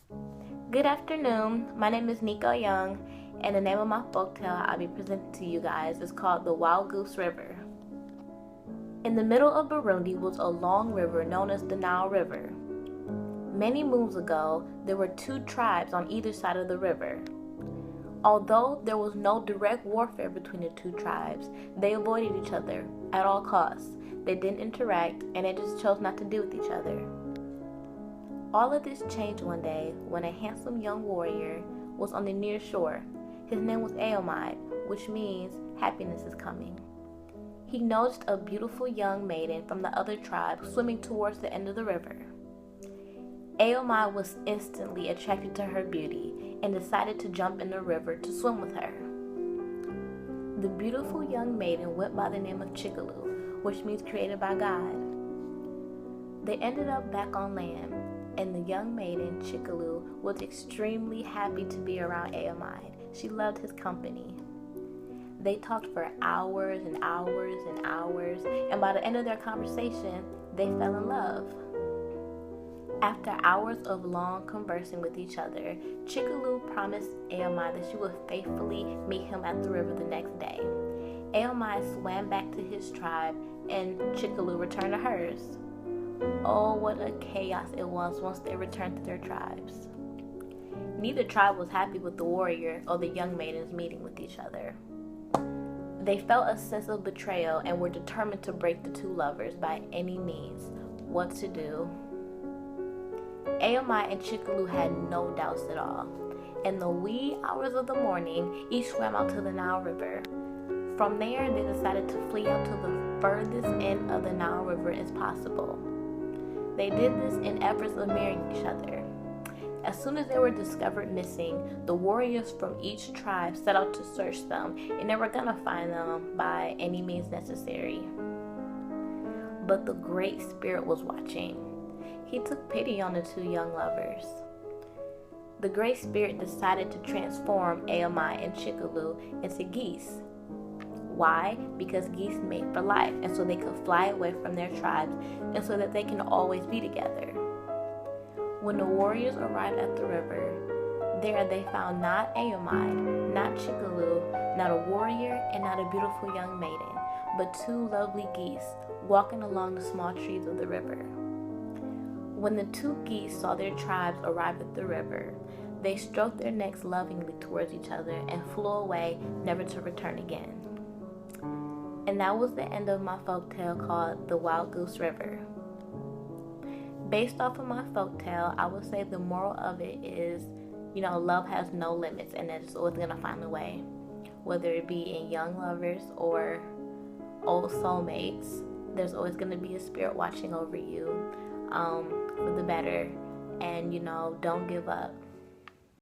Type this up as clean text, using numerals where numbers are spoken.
Good afternoon. My name is Nico Young, and the name of my folktale I'll be presenting to you guys is called the Wild Goose River. In the middle of Burundi was a long river known as the Nile River. Many moons ago, there were two tribes on either side of the river. Although there was no direct warfare between the two tribes, they avoided each other at all costs. They didn't interact, and they just chose not to deal with each other. All of this changed one day when a handsome young warrior was on the near shore. His name was Aomide, which means happiness is coming. He noticed a beautiful young maiden from the other tribe swimming towards the end of the river. Aomide was instantly attracted to her beauty and decided to jump in the river to swim with her. The beautiful young maiden went by the name of Chickaloo, which means created by God. They ended up back on land, and the young maiden, Chickaloo, was extremely happy to be around Aomide. She loved his company. They talked for hours and hours and hours, and by the end of their conversation, they fell in love. After hours of long conversing with each other, Chickaloo promised Aomide that she would faithfully meet him at the river the next day. Aomide swam back to his tribe, and Chickaloo returned to hers. Oh, what a chaos it was once they returned to their tribes. Neither tribe was happy with the warrior or the young maidens meeting with each other. They felt a sense of betrayal and were determined to break the two lovers by any means. What to do? Aomide and Chickaloo had no doubts at all. In the wee hours of the morning, each swam out to the Nile River. From there, they decided to flee out to the furthest end of the Nile River as possible. They did this in efforts of marrying each other. As soon as they were discovered missing, the warriors from each tribe set out to search them, and they were going to find them by any means necessary. But the Great Spirit was watching. He took pity on the two young lovers. The Great Spirit decided to transform Aomide and Chickaloo into geese. Why? Because geese mate for life, and so they could fly away from their tribes, and so that they can always be together. When the warriors arrived at the river, there they found not Aomide, not Chickaloo, not a warrior, and not a beautiful young maiden, but two lovely geese walking along the small trees of the river. When the two geese saw their tribes arrive at the river, they stroked their necks lovingly towards each other and flew away, never to return again. And that was the end of my folktale called The Wild Goose River. Based off of my folktale, I would say the moral of it is, love has no limits, and that it's always going to find a way. Whether it be in young lovers or old soulmates, there's always going to be a spirit watching over you for the better. And, don't give up.